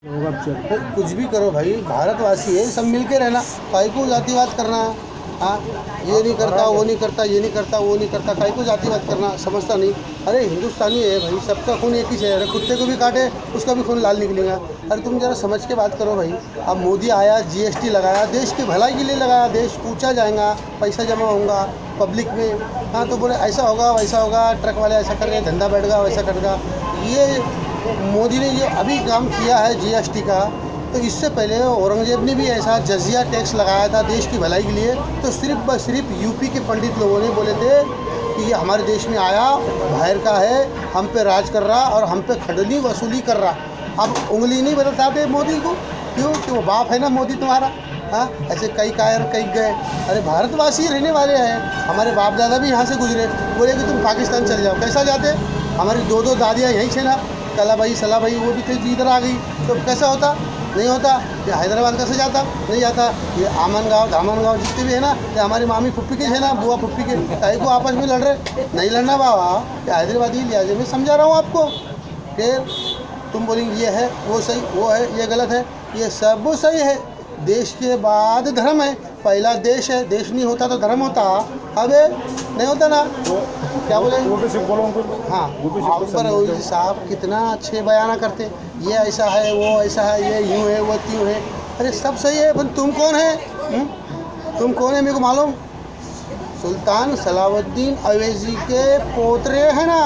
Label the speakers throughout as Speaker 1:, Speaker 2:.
Speaker 1: कुछ भी करो भाई, भारतवासी है, सब मिल के रहना। काहे को जातिवाद करना? हाँ, ये नहीं करता, वो नहीं करता, ये नहीं करता, वो नहीं करता, काहे को जातिवाद करना? समझता नहीं। अरे हिंदुस्तानी है भाई, सबका खून एक ही है। अरे कुत्ते को भी काटे उसका भी खून लाल निकलेगा। अरे तुम जरा समझ के बात करो भाई। अब मोदी आया, GST लगाया, देश की भलाई के लिए लगाया। देश ऊँचा जाएगा, पैसा जमा होगा पब्लिक में। हाँ, तो बोले ऐसा होगा वैसा होगा, ट्रक वाले ऐसा कर रहे हैं, धंधा बढ़ेगा वैसा करेगा। ये मोदी ने जो अभी काम किया है GST का, तो इससे पहले औरंगजेब ने भी ऐसा जजिया टैक्स लगाया था देश की भलाई के लिए। तो सिर्फ यूपी के पंडित लोगों ने बोले थे कि ये हमारे देश में आया, बाहर का है, हम पे राज कर रहा और हम पे खंडनी वसूली कर रहा। अब उंगली नहीं बताते मोदी को, क्यों कि वो बाप है ना मोदी तुम्हारा। हाँ, ऐसे कई कायर कई गए। अरे भारतवासी रहने वाले हैं, हमारे बाप दादा भी यहाँ से गुजरे। बोले कि तुम पाकिस्तान चले जाओ, कैसा जाते? हमारी दो दादियाँ यहीं से ना, कलाबाई सलाबाई वो भी थे, इधर आ गई, तो कैसा होता? नहीं होता। ये हैदराबाद कैसे जाता? नहीं जाता। ये आमन गाँव जितने भी है ना, ये हमारी मामी फुप्पी के है ना, बुआ फुप्पी के, काहे को आपस में लड़ रहे? नहीं लड़ना बाबा, ये हैदराबादी लिहाजे में समझा रहा हूँ आपको। फिर तुम बोलेंगे ये है वो सही, वो है ये गलत है। ये सब सही है। देश के बाद धर्म है, पहला देश है, देश नहीं होता तो धर्म होता। अबे नहीं होता ना, क्या बोले? हाँ, पर साहब कितना अच्छे बयाना करते, ये ऐसा है, वो ऐसा है, ये यूँ है, वो त्यों है। अरे सब सही है, पर तुम कौन है? तुम कौन है मेरे को मालूम? सुल्तान सलाउद्दीन अवैसी के पोतरे हैं ना,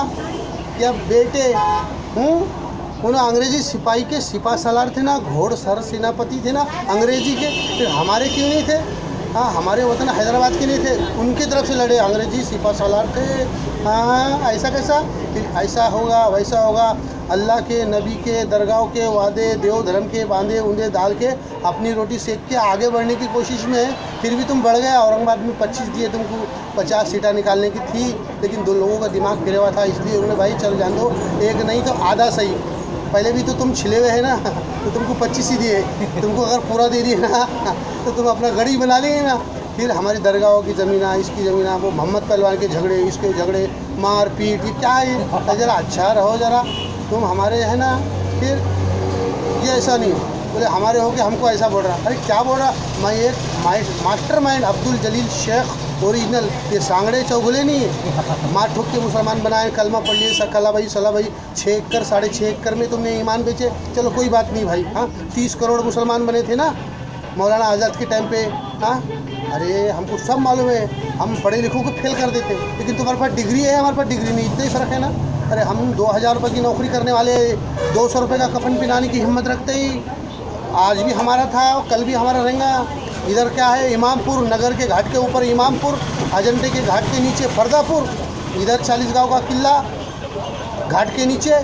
Speaker 1: या बेटे? उन अंग्रेजी सिपाही के सिपा सालार थे ना, घोड़सर सेनापति थे ना अंग्रेजी के। फिर हमारे क्यों नहीं थे? हाँ, हमारे वतन हैदराबाद के नहीं थे, उनकी तरफ से लड़े, अंग्रेजी सिपा सालार थे। हाँ, ऐसा कैसा? फिर ऐसा होगा वैसा होगा। अल्लाह के नबी के दरगाह के वादे, देव धर्म के बांधे ऊंधे डाल के अपनी रोटी सेक के आगे बढ़ने की कोशिश में है। फिर भी तुम बढ़ गए। औरंगाबाद में 25 दिए तुमको, 50 सीटें निकालने की थी, लेकिन 2 लोगों का दिमाग फिरे हुआ था, इसलिए उन्होंने भाई चल जान दो, एक नहीं तो आधा सही। पहले भी तो तुम छिले हुए है ना, तो तुमको 25 ही दिए। तुमको अगर पूरा दे दिए ना तो तुम अपना गड़ी बना लेंगे ना। फिर हमारी दरगाहों की ज़मीन, इसकी ज़मीन, वो मोहम्मद पहलवान के झगड़े, इसके झगड़े, मार पीट, ये क्या है? ज़रा अच्छा रहो जरा, तुम हमारे है ना। फिर ये ऐसा नहीं बोले हमारे हो के हमको ऐसा बोल रहा। अरे क्या बोल रहा? मैं एक मास्टर माइंड अब्दुल जलील शेख ओरिजिनल, ये सांगड़े चौगुले नहीं है। मार ठोक के मुसलमान बनाए, कलमा पढ़ लिए, सकला भाई सला भाई, 6 एकड़ 6.5 एकड़ में तुमने ईमान बेचे। चलो कोई बात नहीं भाई। हाँ, 30 करोड़ मुसलमान बने थे ना मौलाना आज़ाद के टाइम पे। हाँ, अरे हमको सब मालूम है, हम पढ़े लिखों को फेल कर देते, लेकिन तुम्हारे पास डिग्री है, हमारे पास डिग्री नहीं, इतना ही फ़र्क है ना। अरे हम 2000 रुपये की नौकरी करने वाले 200 रुपये का कफन पिलाने की हिम्मत रखते ही। आज भी हमारा था, कल भी हमारा रहेगा। इधर क्या है? इमामपुर नगर के घाट के ऊपर इमामपुर, अजंटे के घाट के नीचे फरदापुर, इधर 40 गाँव का किला घाट के नीचे,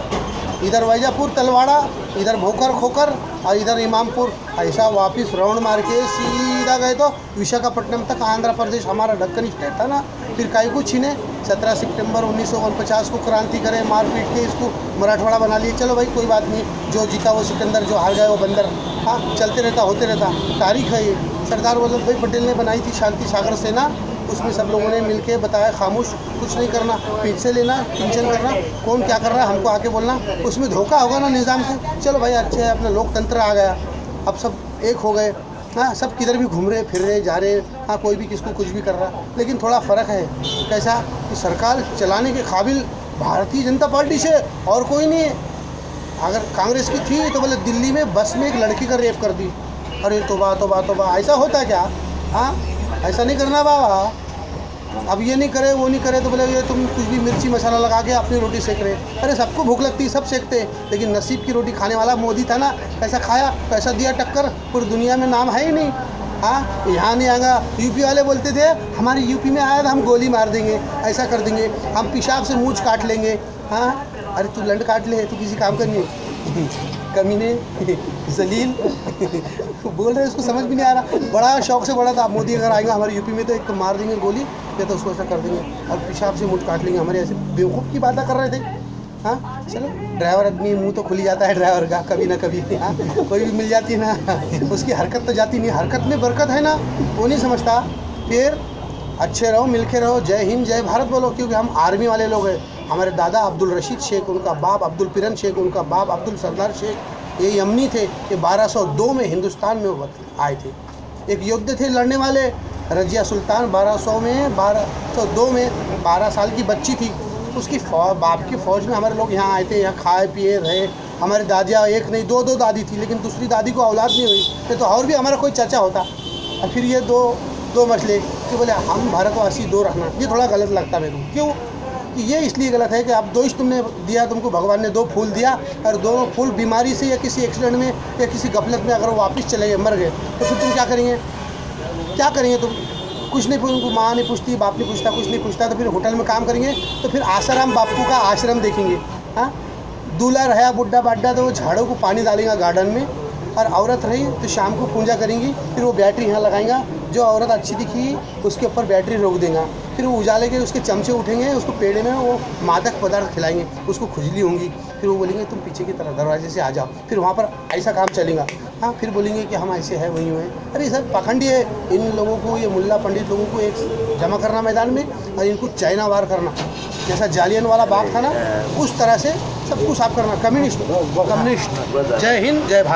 Speaker 1: इधर वैजापुर तलवाड़ा, इधर भोकर खोकर और इधर इमामपुर। ऐसा वापस राउंड मार के सीधा गए तो विशाखापट्टनम तक। आंध्र प्रदेश हमारा ढक्कन स्टेट था ना। फिर काहे को छीने? 17 सितंबर 1949 को क्रांति करे, मार पीट के इसको मराठवाड़ा बना लिए। चलो भाई कोई बात नहीं, जो जीता वो सिकंदर, जो हार गए वो बंदर। हाँ, चलते रहता, होते रहता, तारीख है ये। सरदार वल्लभ भाई पटेल ने बनाई थी शांति सागर सेना, उसमें सब लोगों ने मिलके बताया खामोश, कुछ नहीं करना, पैसे लेना, टेंशन करना, कौन क्या कर रहा है हमको आके बोलना, उसमें धोखा होगा ना निज़ाम को। चलो भाई अच्छे है, अपना लोकतंत्र आ गया, अब सब एक हो गए। हाँ, सब किधर भी घूम रहे फिर रहे जा रहे। हाँ, कोई भी किसको कुछ भी कर रहा, लेकिन थोड़ा फ़र्क है। कैसा कि सरकार चलाने के काबिल भारतीय जनता पार्टी से और कोई नहीं है। अगर कांग्रेस की थी तो बोले दिल्ली में बस में एक लड़की का रेप कर दी। अरे तोबा तोबा तोबा, ऐसा होता क्या? हाँ, ऐसा नहीं करना बाबा। अब ये नहीं करे वो नहीं करे तो बोले ये तुम कुछ भी मिर्ची मसाला लगा के अपनी रोटी सेक रहे। अरे सबको भूख लगती है, सब सेकते, लेकिन नसीब की रोटी खाने वाला मोदी था ना। कैसा खाया, कैसा दिया टक्कर, पूरी दुनिया में नाम है ही नहीं। हाँ, यहाँ नहीं आएगा। यूपी वाले बोलते थे हमारे यूपी में आया तो हम गोली मार देंगे, ऐसा कर देंगे, हम पेशाब से मूंछ काट लेंगे। हाँ, अरे तू लंड काट ले, तू किसी काम करनी कमीने जलील बोल रहे, उसको समझ भी नहीं आ रहा। बड़ा शौक से बड़ा था मोदी अगर आएगा हमारे यूपी में तो एक तो मार देंगे गोली, या तो उसको ऐसा कर देंगे और पेशाब से मुँह काट लेंगे। हमारे ऐसे बेवकूफ़ की बातें कर रहे थे। हाँ, चलो ड्राइवर आदमी मुँह तो खुल ही जाता है ड्राइवर का कभी ना कभी। हाँ, कोई भी मिल जाती है ना, उसकी हरकत तो जाती नहीं, हरकत में बरकत है ना, वो नहीं समझता। फिर अच्छे रहो, मिल के रहो, जय हिंद जय भारत बोलो, क्योंकि हम आर्मी वाले लोग हैं। हमारे दादा अब्दुल रशीद शेख, उनका बाप अब्दुल पिरन शेख, उनका बाप अब्दुल सरदार शेख, ये यमनी थे कि 1202 में हिंदुस्तान में आए थे। एक योद्धा थे लड़ने वाले, रजिया सुल्तान 1202 में 12 साल की बच्ची थी, उसकी बाप की फ़ौज में हमारे लोग यहाँ आए थे, यहाँ खाए पिए रहे। हमारी दादियाँ एक नहीं दो दादी थी, लेकिन दूसरी दादी को औलाद नहीं हुई, नहीं तो और भी हमारा कोई चाचा होता। और फिर ये दो मसले कि बोले हम भारतवासी दो रखना, ये थोड़ा गलत लगता मेरे को। क्यों कि ये इसलिए गलत है कि आप दो तुमने दिया, तुमको भगवान ने 2 फूल दिया, और दोनों फूल बीमारी से या किसी एक्सीडेंट में या किसी गफलत में अगर वापस चले गए, मर गए, तो फिर तुम क्या करेंगे? क्या करेंगे तुम? कुछ नहीं, उनको माँ नहीं पूछती, बाप नहीं पूछता, कुछ नहीं पूछता, तो फिर होटल में काम करेंगे, तो फिर आसाराम बापू का आश्रम देखेंगे। हाँ, दूल्हा रहा बुढ़ा बाड्ढा तो वो झाड़ों को पानी डालेगा गार्डन में, और औरत रही तो शाम को पूजा करेंगी, फिर वो बैटरी यहाँ लगाएगा, जो औरत अच्छी दिखी उसके ऊपर बैटरी रोक देगा, फिर वो उजाले के उसके चमचे उठेंगे, उसको पेड़े में वो मादक पदार्थ खिलाएंगे, उसको खुजली होंगी, फिर वो बोलेंगे तुम पीछे की तरफ दरवाजे से आ जाओ, फिर वहाँ पर ऐसा काम चलेगा। हाँ, फिर बोलेंगे कि हम ऐसे हैं वही हैं। अरे सर पाखंडी है, इन लोगों को, ये मुल्ला पंडित लोगों को एक जमा करना मैदान में और इनको चाइना वार करना, जैसा जालियन वाला बाग था ना, उस तरह से सबको साफ करना। कम्युनिस्ट। जय हिंद, जय भारत।